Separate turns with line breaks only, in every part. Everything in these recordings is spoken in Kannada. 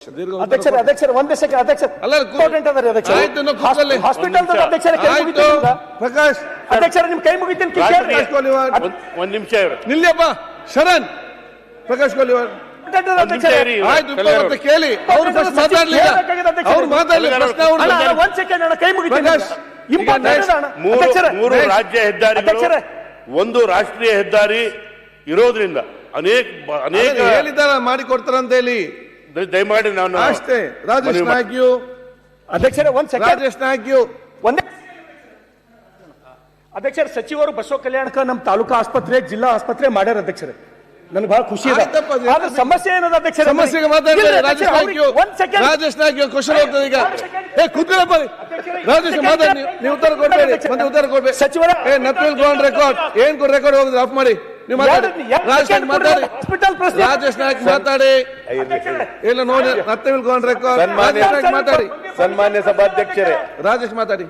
ಅಧ್ಯಕ್ಷರೇ ಅಧ್ಯಕ್ಷರೇ ಒಂದೇ ಸೆಕೆಂಡ್ ಅಧ್ಯಕ್ಷರೇ ಇಂಪಾರ್ಟೆಂಟ್ ಅದರಿ ಅಧ್ಯಕ್ಷರೇ ಹಾಸ್ಪಿಟಲ್ ಅಧ್ಯಕ್ಷರೇ ಕೈ ಮುಗಿತೀನಿ
ಪ್ರಕಾಶ್
ಅಧ್ಯಕ್ಷರೇ ನಿಮ್ ಕೈ ಮುಗಿತೀನಿ
ಒಂದ್ ನಿಮಿಷ
ನಿಲ್ಲಪ್ಪ ಶರಣ್ ಪ್ರಕಾಶ್ ಕೋಲಿವಾರ್ ಆಯ್ತು ಕೇಳಿ ಅವ್ರು ಫಸ್ಟ್ ಮಾತಾಡ್ಲಿಲ್ಲ ಅವ್ರು ಮಾತಾಡ್ಲಿಲ್ಲ ಪ್ರಶ್ನೆ
ಒಂದ್ ಸೆಕೆಂಡ್ ಅಣ್ಣ ಕೈ ಮುಗಿತೀನಿ
ಮೂರು ರಾಜ್ಯ ಹೆದ್ದಾರಿಗಳು ಒಂದು ರಾಷ್ಟ್ರೀಯ ಹೆದ್ದಾರಿ ಇರೋದ್ರಿಂದ ಅನೇಕ
ಹೇಳಿದಾರ ಮಾಡಿ ಕೊಡ್ತಾರಂತ ಹೇಳಿ
ದಯಮಾಡಿ ನಾನು
ಅಷ್ಟೇ ರಾಜೇಶ್ ನಾಯ್ಕ್
ಅಧ್ಯಕ್ಷರೇ ಒಂದ್ ಸೆಕೆಂಡ್
ರಾಜೇಶ್ ನಾಯ್ಕ್
ಒಂದೇ ಅಧ್ಯಕ್ಷರೇ ಸಚಿವರು ಬಸವ ಕಲ್ಯಾಣಕ ನಮ್ಮ ತಾಲೂಕಾ ಆಸ್ಪತ್ರೆ ಜಿಲ್ಲಾ ಆಸ್ಪತ್ರೆ ಮಾಡ್ಯಾರ ಅಧ್ಯಕ್ಷರೇ ನನಗೆ ಬಹಳ ಖುಷಿ ಇದೆ ಆದ್ರೆ ಸಮಸ್ಯೆ ಏನದ ಅಧ್ಯಕ್ಷರೇ
ಸಮಸ್ಯೆಗೆ ಮಾತಾಡ್ತಾರೆ ರಾಜೇಶ್ ನಾಯ್ಕ್ ಕ್ವಶನ್ ಹೋಗ್ತದೆ ಈಗ ಕೂತ್ಕೊಳ್ಳಪ್ಪ ರಾಜೇಶ್ ಮಾತಾಡಿ ನೀವು ಉತ್ತರ ಕೊಡ್ಬೇಡಿ ಮತ್ತೆ ಉತ್ತರ ಕೊಡ್ಬೇಡಿ
ಸಚಿವರ
ನಥಿಂಗ್ ಗೋ ಆನ್ ರೆಕಾರ್ಡ್ ಏನ್ ರೆಕಾರ್ಡ್ ಹೋಗಿದ್ರೆ ಆಫ್ ಮಾಡಿ ನೀವು ಮಾತಾಡಿ ರಾಜೇಶ್ ನಾಯ್ಕ್ ಮಾತಾಡಿ ಇಲ್ಲ ನೋಡಿ ನಥಿಂಗ್ ಗೋ ಆನ್ ರೆಕಾರ್ಡ್ ಮಾತಾಡಿ
ಸನ್ಮಾನ್ಯ ಸಭಾಧ್ಯಕ್ಷರೇ
ರಾಜೇಶ್ ಮಾತಾಡಿ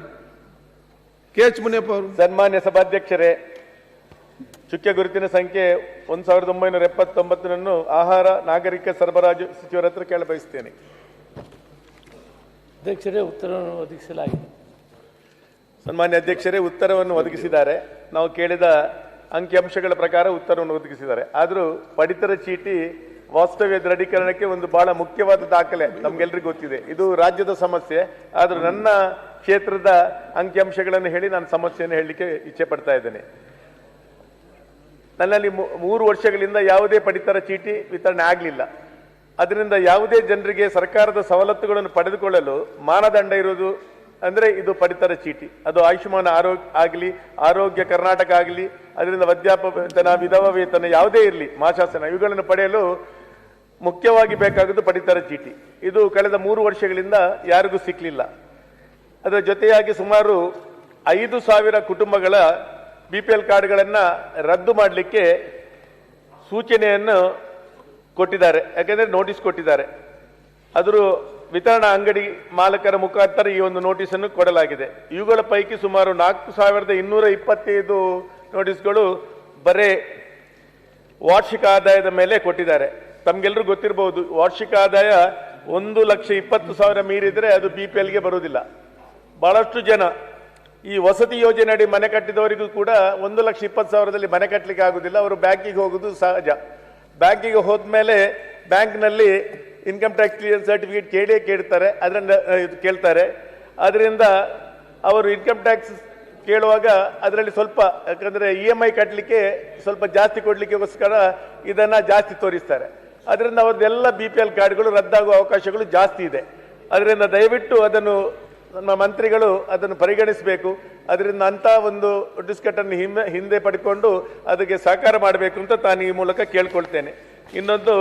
ಕೆಎಚ್ ಮುನಿಯಪ್ಪ ಅವರು
ಸನ್ಮಾನ್ಯ ಸಭಾಧ್ಯಕ್ಷರೇ ಚುಕ್ಕೆ ಗುರುತಿನ ಸಂಖ್ಯೆ 1979 ಆಹಾರ ನಾಗರಿಕ ಸರಬರಾಜು ಸಚಿವರ ಹತ್ರ ಕೇಳ ಬಯಸ್ತೇನೆ.
ಅಧ್ಯಕ್ಷರೇ ಉತ್ತರವನ್ನು ಒದಗಿಸಲಾಗಿದೆ.
ಸನ್ಮಾನ್ಯ ಅಧ್ಯಕ್ಷರೇ ಉತ್ತರವನ್ನು ಒದಗಿಸಿದ್ದಾರೆ. ನಾವು ಕೇಳಿದ ಅಂಕಿಅಂಶಗಳ ಪ್ರಕಾರ ಉತ್ತರವನ್ನು ಒದಗಿಸಿದ್ದಾರೆ. ಆದರೂ ಪಡಿತರ ಚೀಟಿ ವಾಸ್ತವ್ಯ ದೃಢೀಕರಣಕ್ಕೆ ಒಂದು ಬಹಳ ಮುಖ್ಯವಾದ ದಾಖಲೆ ನಮ್ಗೆಲ್ರಿಗೂ ಗೊತ್ತಿದೆ. ಇದು ರಾಜ್ಯದ ಸಮಸ್ಯೆ. ಆದರೂ ನನ್ನ ಕ್ಷೇತ್ರದ ಅಂಕಿಅಂಶಗಳನ್ನು ಹೇಳಿ ನಾನು ಸಮಸ್ಯೆಯನ್ನು ಹೇಳಲಿಕ್ಕೆ ಇಚ್ಛೆ ಪಡ್ತಾ ಇದ್ದೇನೆ. ನನ್ನಲ್ಲಿ 3 ವರ್ಷಗಳಿಂದ ಯಾವುದೇ ಪಡಿತರ ಚೀಟಿ ವಿತರಣೆ ಆಗಲಿಲ್ಲ. ಅದರಿಂದ ಯಾವುದೇ ಜನರಿಗೆ ಸರ್ಕಾರದ ಸವಲತ್ತುಗಳನ್ನು ಪಡೆದುಕೊಳ್ಳಲು ಮಾನದಂಡ ಇರುವುದು ಅಂದರೆ ಇದು ಪಡಿತರ ಚೀಟಿ. ಅದು ಆಯುಷ್ಮಾನ್ ಆಗಲಿ, ಆರೋಗ್ಯ ಕರ್ನಾಟಕ ಆಗಲಿ, ಅದರಿಂದ ವೃದ್ಧಾಪ್ಯ ವೇತನ, ವಿಧವಾ ವೇತನ ಯಾವುದೇ ಇರಲಿ, ಮಾಶಾಸನ, ಇವುಗಳನ್ನು ಪಡೆಯಲು ಮುಖ್ಯವಾಗಿ ಬೇಕಾಗುವುದು ಪಡಿತರ ಚೀಟಿ. ಇದು ಕಳೆದ 3 ವರ್ಷಗಳಿಂದ ಯಾರಿಗೂ ಸಿಕ್ಕಲಿಲ್ಲ. ಅದರ ಜೊತೆಯಾಗಿ ಸುಮಾರು 5,000 ಕುಟುಂಬಗಳ BPL ಕಾರ್ಡ್ಗಳನ್ನು ರದ್ದು ಮಾಡಲಿಕ್ಕೆ ಸೂಚನೆಯನ್ನು ಕೊಟ್ಟಿದ್ದಾರೆ. ಯಾಕೆಂದರೆ ನೋಟಿಸ್ ಕೊಟ್ಟಿದ್ದಾರೆ. ಅದರ ವಿತರಣಾ ಅಂಗಡಿ ಮಾಲಕರ ಮುಖಾಂತರ ಈ ಒಂದು ನೋಟಿಸನ್ನು ಕೊಡಲಾಗಿದೆ. ಇವುಗಳ ಪೈಕಿ ಸುಮಾರು 4,225 ನೋಟಿಸ್ಗಳು ಬರೇ ವಾರ್ಷಿಕ ಆದಾಯದ ಮೇಲೆ ಕೊಟ್ಟಿದ್ದಾರೆ. ತಮ್ಗೆಲ್ಲರೂ ಗೊತ್ತಿರಬಹುದು, ವಾರ್ಷಿಕ ಆದಾಯ 1,20,000 ಮೀರಿದರೆ ಅದು BPLಗೆ ಬರುವುದಿಲ್ಲ. ಬಹಳಷ್ಟು ಜನ ಈ ವಸತಿ ಯೋಜನೆ ಅಡಿ ಮನೆ ಕಟ್ಟಿದವರಿಗೂ ಕೂಡ 1,20,000ದಲ್ಲಿ ಮನೆ ಕಟ್ಟಲಿಕ್ಕೆ ಆಗುದಿಲ್ಲ. ಅವರು ಬ್ಯಾಂಕಿಗೆ ಹೋಗುದು ಸಹಜ. ಬ್ಯಾಂಕಿಗೆ ಹೋದ್ಮೇಲೆ ಬ್ಯಾಂಕ್ನಲ್ಲಿ ಇನ್ಕಮ್ ಟ್ಯಾಕ್ಸ್ ಕ್ಲಿಯರೆನ್ಸ್ ಸರ್ಟಿಫಿಕೇಟ್ ಕೇಳ್ತಾರೆ. ಅದರಿಂದ ಅವರು ಇನ್ಕಮ್ ಟ್ಯಾಕ್ಸ್ ಕೇಳುವಾಗ ಅದರಲ್ಲಿ ಸ್ವಲ್ಪ, ಯಾಕಂದ್ರೆ EMI ಕಟ್ಟಲಿಕ್ಕೆ ಸ್ವಲ್ಪ ಜಾಸ್ತಿ ಕೊಡ್ಲಿಕ್ಕೋಸ್ಕರ ಇದನ್ನ ಜಾಸ್ತಿ ತೋರಿಸ್ತಾರೆ. ಅದರಿಂದ ಅವ್ರದ್ದೆಲ್ಲ BPL ಕಾರ್ಡ್ಗಳು ರದ್ದಾಗುವ ಅವಕಾಶಗಳು ಜಾಸ್ತಿ ಇದೆ. ಅದರಿಂದ ದಯವಿಟ್ಟು ಅದನ್ನು ನಮ್ಮ ಮಂತ್ರಿಗಳು ಅದನ್ನು ಪರಿಗಣಿಸಬೇಕು. ಅದರಿಂದ ಅಂತ ಒಂದು ಡಿಸ್ಕಟನ್ನು ಹಿಂದೆ ಪಡ್ಕೊಂಡು ಅದಕ್ಕೆ ಸಹಕಾರ ಮಾಡಬೇಕು ಅಂತ ನಾನು ಈ ಮೂಲಕ ಕೇಳ್ಕೊಳ್ತೇನೆ. ಇನ್ನೊಂದು,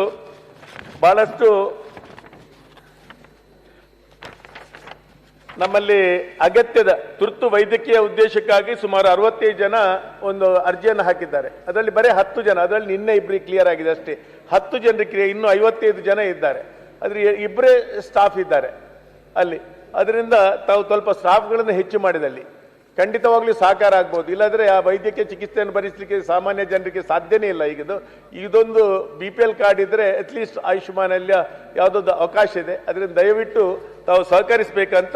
ಬಹಳಷ್ಟು ನಮ್ಮಲ್ಲಿ ಅಗತ್ಯದ ತುರ್ತು ವೈದ್ಯಕೀಯ ಉದ್ದೇಶಕ್ಕಾಗಿ ಸುಮಾರು 65 ಜನ ಒಂದು ಅರ್ಜಿಯನ್ನು ಹಾಕಿದ್ದಾರೆ. ಅದರಲ್ಲಿ ಬರೀ 10 ಜನ, ಅದರಲ್ಲಿ ನಿನ್ನೆ ಇಬ್ಬರಿಗೆ ಕ್ಲಿಯರ್ ಆಗಿದೆ ಅಷ್ಟೇ. 10 ಜನರಿಗೆ ಇನ್ನೂ 55 ಜನ ಇದ್ದಾರೆ. ಅದ್ರ ಇಬ್ಬರೇ ಸ್ಟಾಫ್ ಇದ್ದಾರೆ ಅಲ್ಲಿ. ಅದರಿಂದ ತಾವು ಸ್ವಲ್ಪ ಸ್ಟಾಫ್ಗಳನ್ನು ಹೆಚ್ಚು ಮಾಡಿದಲ್ಲಿ ಖಂಡಿತವಾಗ್ಲೂ ಸಹಕಾರ ಆಗ್ಬೋದು. ಇಲ್ಲಾಂದ್ರೆ ಆ ವೈದ್ಯಕೀಯ ಚಿಕಿತ್ಸೆಯನ್ನು ಭರಿಸಲಿಕ್ಕೆ ಸಾಮಾನ್ಯ ಜನರಿಗೆ ಸಾಧ್ಯನೇ ಇಲ್ಲ. ಇದೊಂದು BPL ಕಾರ್ಡ್ ಇದ್ರೆ ಅಟ್ಲೀಸ್ಟ್ ಆಯುಷ್ಮಾನ್ ಅಲ್ಲಿ ಯಾವುದೊಂದು ಅವಕಾಶ ಇದೆ. ಅದರಿಂದ ದಯವಿಟ್ಟು ತಾವು ಸಹಕರಿಸಬೇಕಂತ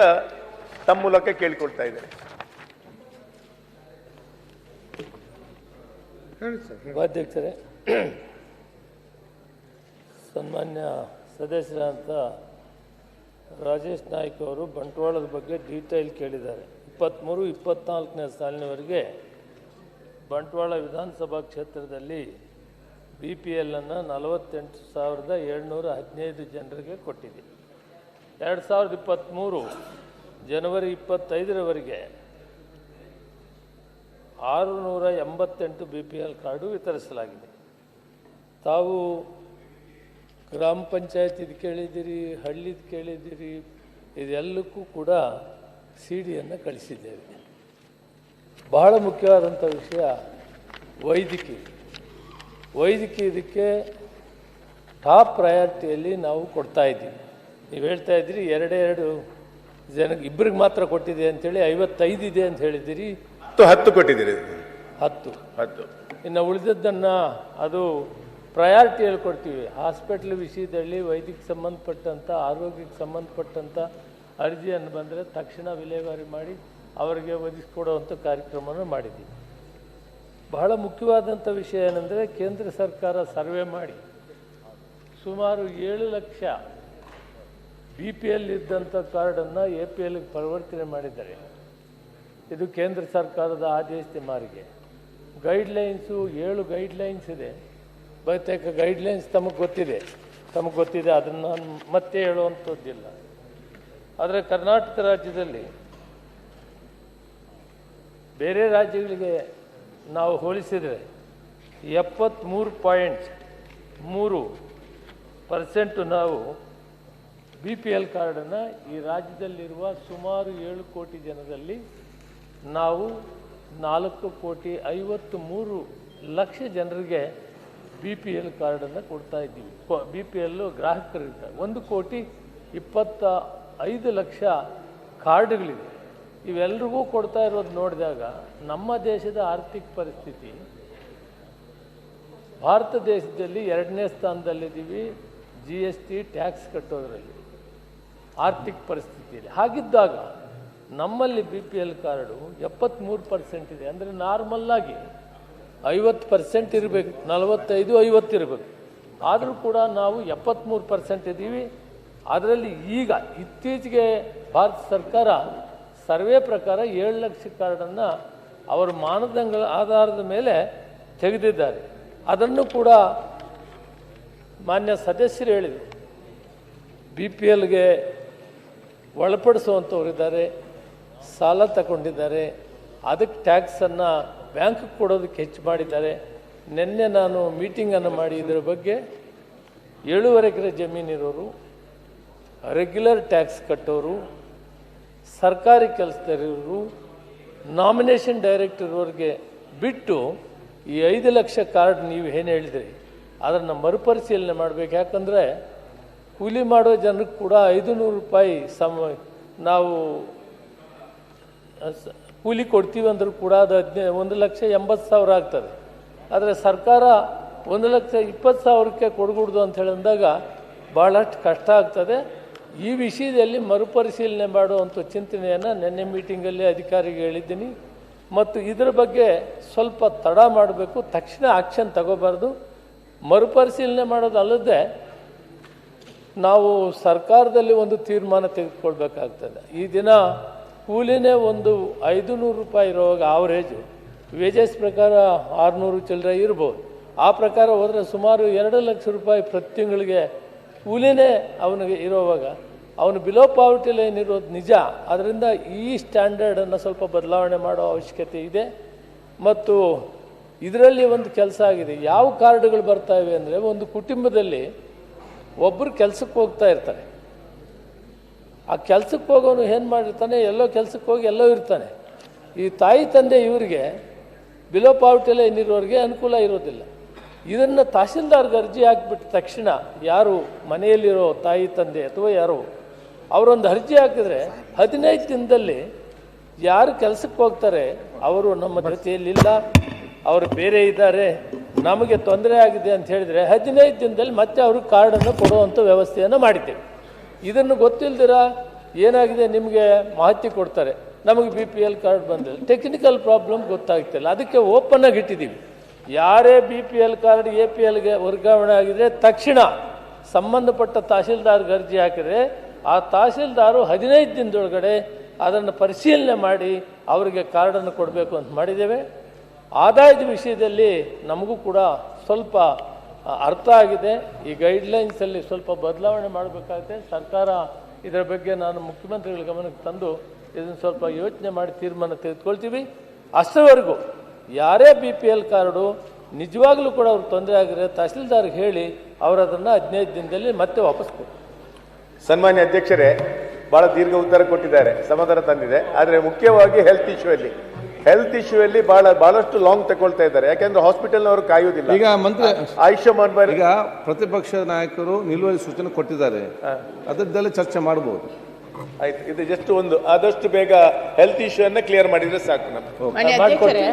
ತಮ್ಮ ಮೂಲಕ ಕೇಳಿಕೊಳ್ತಾ ಇದ್ದೇನೆ.
ಉಪಾಧ್ಯಕ್ಷರೇ, ಸನ್ಮಾನ್ಯ ಸದಸ್ಯರಂತ ರಾಜೇಶ್ ನಾಯ್ಕ್ ಅವರು ಬಂಟ್ವಾಳದ ಬಗ್ಗೆ ಡೀಟೇಲ್ ಕೇಳಿದ್ದಾರೆ. 23-24ನೇ ಸಾಲಿನವರೆಗೆ ಬಂಟ್ವಾಳ ವಿಧಾನಸಭಾ ಕ್ಷೇತ್ರದಲ್ಲಿ BPLನ್ನು 48,715 ಜನರಿಗೆ ಕೊಟ್ಟಿದೆ. 2023 ಜನವರಿ 25ರವರೆಗೆ 688 BPL ಕಾರ್ಡು ವಿತರಿಸಲಾಗಿದೆ. ತಾವು ಗ್ರಾಮ ಪಂಚಾಯತಿದು ಕೇಳಿದ್ದೀರಿ, ಹಳ್ಳಿದು ಕೇಳಿದ್ದೀರಿ, ಇದೆಲ್ಲಕ್ಕೂ ಕೂಡ CD ಯನ್ನು ಕಳಿಸಿದ್ದೇವೆ. ಬಹಳ ಮುಖ್ಯವಾದಂಥ ವಿಷಯ ವೈದ್ಯಕೀಯ ಇದಕ್ಕೆ ಟಾಪ್ ಪ್ರಯಾರಿಟಿಯಲ್ಲಿ ನಾವು ಕೊಡ್ತಾ ಇದ್ದೀವಿ. ನೀವು ಹೇಳ್ತಾ ಇದ್ದೀರಿ 2 ಜನಕ್ಕೆ ಇಬ್ಬರಿಗೆ ಮಾತ್ರ ಕೊಟ್ಟಿದೆ ಅಂತೇಳಿ, 55 ಇದೆ ಅಂತ ಹೇಳಿದ್ದೀರಿ.
10 ಕೊಟ್ಟಿದ್ದೀರಿ.
10 ಇನ್ನು ಉಳಿದದ್ದನ್ನು ಅದು ಪ್ರಯಾರಿಟಿ ಹೇಳ್ಕೊಡ್ತೀವಿ. ಹಾಸ್ಪಿಟ್ಲ್ ವಿಷಯದಲ್ಲಿ ವೈದ್ಯಕ್ಕೆ ಸಂಬಂಧಪಟ್ಟಂಥ ಆರೋಗ್ಯಕ್ಕೆ ಸಂಬಂಧಪಟ್ಟಂಥ ಅರ್ಜಿಯನ್ನು ಬಂದರೆ ತಕ್ಷಣ ವಿಲೇವಾರಿ ಮಾಡಿ ಅವರಿಗೆ ಒದಗಿಸ್ಕೊಡುವಂಥ ಕಾರ್ಯಕ್ರಮವನ್ನು ಮಾಡಿದ್ದೀವಿ. ಬಹಳ ಮುಖ್ಯವಾದಂಥ ವಿಷಯ ಏನೆಂದರೆ ಕೇಂದ್ರ ಸರ್ಕಾರ ಸರ್ವೆ ಮಾಡಿ ಸುಮಾರು 7 ಲಕ್ಷ BPL ಇದ್ದಂಥ ಕಾರ್ಡನ್ನು APLಗೆ ಪರಿವರ್ತನೆ ಮಾಡಿದ್ದಾರೆ. ಇದು ಕೇಂದ್ರ ಸರ್ಕಾರದ ಆದೇಶದ ಮಾರಿಗೆ. ಗೈಡ್ಲೈನ್ಸು 7 ಗೈಡ್ಲೈನ್ಸ್ ಇದೆ. ಬಹುತೇಕ ಗೈಡ್ಲೈನ್ಸ್ ತಮಗೆ ಗೊತ್ತಿದೆ, ಅದನ್ನು ನಾನು ಮತ್ತೆ ಹೇಳುವಂಥದ್ದಿಲ್ಲ. ಆದರೆ ಕರ್ನಾಟಕ ರಾಜ್ಯದಲ್ಲಿ ಬೇರೆ ರಾಜ್ಯಗಳಿಗೆ ನಾವು ಹೋಲಿಸಿದರೆ 73.3% ನಾವು BPL ಕಾರ್ಡನ್ನು ಈ ರಾಜ್ಯದಲ್ಲಿರುವ ಸುಮಾರು 7 ಕೋಟಿ ಜನದಲ್ಲಿ ನಾವು 4,53,00,000 ಜನರಿಗೆ BPL ಕಾರ್ಡನ್ನು ಕೊಡ್ತಾ ಇದ್ದೀವಿ. BPL ಗ್ರಾಹಕರಿದ್ದಾರೆ. 1,25,00,000 ಕಾರ್ಡ್ಗಳಿವೆ. ಇವೆಲ್ಲರಿಗೂ ಕೊಡ್ತಾ ಇರೋದು ನೋಡಿದಾಗ ನಮ್ಮ ದೇಶದ ಆರ್ಥಿಕ ಪರಿಸ್ಥಿತಿ ಭಾರತ ದೇಶದಲ್ಲಿ 2ನೇ ಸ್ಥಾನದಲ್ಲಿದ್ದೀವಿ GST ಟ್ಯಾಕ್ಸ್ ಕಟ್ಟೋದ್ರಲ್ಲಿ ಆರ್ಥಿಕ ಪರಿಸ್ಥಿತಿಯಲ್ಲಿ. ಹಾಗಿದ್ದಾಗ ನಮ್ಮಲ್ಲಿ BPL ಕಾರ್ಡು 73% ಇದೆ. ಅಂದರೆ ನಾರ್ಮಲ್ಲಾಗಿ 50% ಇರಬೇಕು, 45-50 ಇರಬೇಕು. ಆದರೂ ಕೂಡ ನಾವು 73% ಇದ್ದೀವಿ. ಅದರಲ್ಲಿ ಈಗ ಇತ್ತೀಚೆಗೆ ಭಾರತ ಸರ್ಕಾರ ಸರ್ವೆ ಪ್ರಕಾರ 7 ಲಕ್ಷ ಕಾರ್ಡನ್ನು ಅವರ ಮಾನದಂಡಗಳ ಆಧಾರದ ಮೇಲೆ ತೆಗೆದಿದ್ದಾರೆ. ಅದನ್ನು ಕೂಡ ಮಾನ್ಯ ಸದಸ್ಯರು ಹೇಳಿದರು. BPLಗೆ ಒಳಪಡಿಸುವಂಥವರಿದ್ದಾರೆ, ಸಾಲ ತಗೊಂಡಿದ್ದಾರೆ, ಅದಕ್ಕೆ ಟ್ಯಾಕ್ಸನ್ನು ಬ್ಯಾಂಕ್ಗೆ ಕೊಡೋದಕ್ಕೆ ಹೆಚ್ಚು ಮಾಡಿದ್ದಾರೆ. ನಿನ್ನೆ ನಾನು ಮೀಟಿಂಗನ್ನು ಮಾಡಿ ಇದರ ಬಗ್ಗೆ 7.5 ಎಕರೆ ಜಮೀನಿರೋರು, ರೆಗ್ಯುಲರ್ ಟ್ಯಾಕ್ಸ್ ಕಟ್ಟೋರು, ಸರ್ಕಾರಿ ಕೆಲಸದಲ್ಲಿರೋರು, ನಾಮಿನೇಷನ್ ಡೈರೆಕ್ಟರ್ ಇರೋರಿಗೆ ಬಿಟ್ಟು ಈ 5 ಲಕ್ಷ ಕಾರ್ಡ್ ನೀವು ಏನು ಹೇಳಿದ್ರಿ ಅದನ್ನು ಮರುಪರಿಶೀಲನೆ ಮಾಡಬೇಕು. ಯಾಕಂದರೆ ಕೂಲಿ ಮಾಡೋ ಜನರಿಗೆ ಕೂಡ 500 ರೂಪಾಯಿ ನಾವು ಕೂಲಿ ಕೊಡ್ತೀವಿ ಅಂದರೂ ಕೂಡ ಅದು 1,80,000 ಆಗ್ತದೆ. ಆದರೆ ಸರ್ಕಾರ 1,20,000ಕ್ಕೆ ಕೊಡಕೂಡ್ದು ಅಂತ ಹೇಳಿದಾಗ ಭಾಳಷ್ಟು ಕಷ್ಟ ಆಗ್ತದೆ. ಈ ವಿಷಯದಲ್ಲಿ ಮರುಪರಿಶೀಲನೆ ಮಾಡುವಂಥ ಚಿಂತನೆಯನ್ನು ನಿನ್ನೆ ಮೀಟಿಂಗಲ್ಲಿ ಅಧಿಕಾರಿಗೆ ಹೇಳಿದ್ದೀನಿ. ಮತ್ತು ಇದರ ಬಗ್ಗೆ ಸ್ವಲ್ಪ ತಡ ಮಾಡಬೇಕು, ತಕ್ಷಣ ಆ್ಯಕ್ಷನ್ ತಗೋಬಾರ್ದು. ಮರುಪರಿಶೀಲನೆ ಮಾಡೋದಲ್ಲದೆ ನಾವು ಸರ್ಕಾರದಲ್ಲಿ ಒಂದು ತೀರ್ಮಾನ ತೆಗೆದುಕೊಳ್ಬೇಕಾಗ್ತದೆ. ಈ ದಿನ ಕೂಲಿನೇ ಒಂದು 500 ರೂಪಾಯಿ ಇರುವಾಗ ಆವ್ರೇಜು ವೇಜಸ್ ಪ್ರಕಾರ 600 ಚಿಲ್ಲರೆ ಇರ್ಬೋದು. ಆ ಪ್ರಕಾರ ಹೋದರೆ ಸುಮಾರು 2 ಲಕ್ಷ ರೂಪಾಯಿ ಪ್ರತಿ ತಿಂಗಳಿಗೆ ಕೂಲಿನೇ ಅವನಿಗೆ ಇರೋವಾಗ ಅವನು ಬಿಲೋ ಪಾವರ್ಟಿ ಲೈನ್ ಇರೋದು ನಿಜ. ಅದರಿಂದ ಈ ಸ್ಟ್ಯಾಂಡರ್ಡನ್ನು ಸ್ವಲ್ಪ ಬದಲಾವಣೆ ಮಾಡೋ ಅವಶ್ಯಕತೆ ಇದೆ. ಮತ್ತು ಇದರಲ್ಲಿ ಒಂದು ಕೆಲಸ ಆಗಿದೆ. ಯಾವ ಕಾರ್ಡ್ಗಳು ಬರ್ತಾ ಇವೆ ಅಂದರೆ, ಒಂದು ಕುಟುಂಬದಲ್ಲಿ ಒಬ್ಬರು ಕೆಲಸಕ್ಕೆ ಹೋಗ್ತಾ ಇರ್ತಾರೆ. ಆ ಕೆಲಸಕ್ಕೆ ಹೋಗೋನು ಏನು ಮಾಡಿರ್ತಾನೆ, ಎಲ್ಲೋ ಕೆಲಸಕ್ಕೆ ಹೋಗಿ ಎಲ್ಲೋ ಇರ್ತಾನೆ. ಈ ತಾಯಿ ತಂದೆ ಇವರಿಗೆ ಬಿಲೋ ಪಾವರ್ಟಿ ಲೈನ್ ಇರೋರಿಗೆ ಅನುಕೂಲ ಇರೋದಿಲ್ಲ. ಇದನ್ನು ತಹಸೀಲ್ದಾರ್ಗೆ ಅರ್ಜಿ ಹಾಕಿಬಿಟ್ಟ ತಕ್ಷಣ ಯಾರು ಮನೆಯಲ್ಲಿರೋ ತಾಯಿ ತಂದೆ ಅಥವಾ ಯಾರೋ ಅವರೊಂದು ಅರ್ಜಿ ಹಾಕಿದ್ರೆ 15 ದಿನದಲ್ಲಿ ಯಾರು ಕೆಲಸಕ್ಕೆ ಹೋಗ್ತಾರೆ ಅವರು ನಮ್ಮ ಜೊತೆಯಲ್ಲಿಲ್ಲ, ಅವರು ಬೇರೆ ಇದ್ದಾರೆ, ನಮಗೆ ತೊಂದರೆ ಆಗಿದೆ ಅಂತ ಹೇಳಿದರೆ 15 ದಿನದಲ್ಲಿ ಮತ್ತೆ ಅವರು ಕಾರ್ಡನ್ನು ಕೊಡುವಂಥ ವ್ಯವಸ್ಥೆಯನ್ನು ಮಾಡಿದ್ದೇವೆ. ಇದನ್ನು ಗೊತ್ತಿಲ್ದಿರ ಏನಾಗಿದೆ ನಿಮಗೆ ಮಾಹಿತಿ ಕೊಡ್ತಾರೆ, ನಮಗೆ BPL ಕಾರ್ಡ್ ಬಂದಿಲ್ಲ, ಟೆಕ್ನಿಕಲ್ ಪ್ರಾಬ್ಲಮ್ ಗೊತ್ತಾಗ್ತಿಲ್ಲ. ಅದಕ್ಕೆ ಓಪನ್ ಆಗಿ ಇಟ್ಟಿದ್ದೀವಿ. ಯಾರೇ BPL ಕಾರ್ಡ್ APLಗೆ ವರ್ಗಾವಣೆ ಆಗಿದ್ರೆ ತಕ್ಷಣ ಸಂಬಂಧಪಟ್ಟ ತಹಸೀಲ್ದಾರ್ಗೆ ಅರ್ಜಿ ಹಾಕಿದರೆ ಆ ತಹಸೀಲ್ದಾರು 15 ದಿನದೊಳಗಡೆ ಅದನ್ನು ಪರಿಶೀಲನೆ ಮಾಡಿ ಅವರಿಗೆ ಕಾರ್ಡನ್ನು ಕೊಡಬೇಕು ಅಂತ ಮಾಡಿದ್ದೇವೆ. ಆದಾಯದ ವಿಷಯದಲ್ಲಿ ನಮಗೂ ಕೂಡ ಸ್ವಲ್ಪ ಅರ್ಥ ಆಗಿದೆ. ಈ ಗೈಡ್ಲೈನ್ಸಲ್ಲಿ ಸ್ವಲ್ಪ ಬದಲಾವಣೆ ಮಾಡಬೇಕಾಗುತ್ತೆ. ಸರ್ಕಾರ ಇದರ ಬಗ್ಗೆ ನಾನು ಮುಖ್ಯಮಂತ್ರಿಗಳ ಗಮನಕ್ಕೆ ತಂದು ಇದನ್ನು ಸ್ವಲ್ಪ ಯೋಚನೆ ಮಾಡಿ ತೀರ್ಮಾನ ತೆಗೆದುಕೊಳ್ತೀವಿ. ಅಷ್ಟರವರೆಗೂ ಯಾರೇ BPL ಕಾರ್ಡು ನಿಜವಾಗ್ಲೂ ಕೂಡ ಅವ್ರಿಗೆ ತೊಂದರೆ ಆಗಿದ್ರೆ ತಹಸೀಲ್ದಾರ್ಗೆ ಹೇಳಿ ಅವರು ಅದನ್ನು 15 ದಿನದಲ್ಲಿ ಮತ್ತೆ ವಾಪಸ್ ಕೊಡಿ.
ಸನ್ಮಾನ್ಯ ಅಧ್ಯಕ್ಷರೇ, ಬಹಳ ದೀರ್ಘ ಉತ್ತರ ಕೊಟ್ಟಿದ್ದಾರೆ, ಸಮಾಧಾನ ತಂದಿದೆ. ಆದರೆ ಮುಖ್ಯವಾಗಿ ಹೆಲ್ತ್ ಇಶ್ಯೂ ಅಲ್ಲಿ ಬಹಳಷ್ಟು ಲಾಂಗ್ ತಗೊಳ್ತಾ ಇದ್ದಾರೆ. ಯಾಕೆಂದ್ರೆ ಹಾಸ್ಪಿಟಲ್ನವರು ಕಾಯುವುದಿಲ್ಲ.
ಈಗ ಮಂತ್ರಿ
ಆಯುಷ್ಮಾನ್ ಭಾರತ್
ಈಗ ಪ್ರತಿಪಕ್ಷ ನಾಯಕರು ನಿಲುವಳಿ ಸೂಚನೆ ಕೊಟ್ಟಿದ್ದಾರೆ, ಅದರದ್ದೆಲ್ಲ ಚರ್ಚೆ ಮಾಡಬಹುದು.
ಆಯ್ತು, ಇದು ಜಸ್ಟ್ ಒಂದು ಆದಷ್ಟು ಬೇಗ ಹೆಲ್ತ್ ಇಶ್ಯೂ ಅನ್ನ ಕ್ಲಿಯರ್ ಮಾಡಿದ್ರೆ ಸಾಕು.
ಮಾನ್ಯ ಅಧ್ಯಕ್ಷರೇ,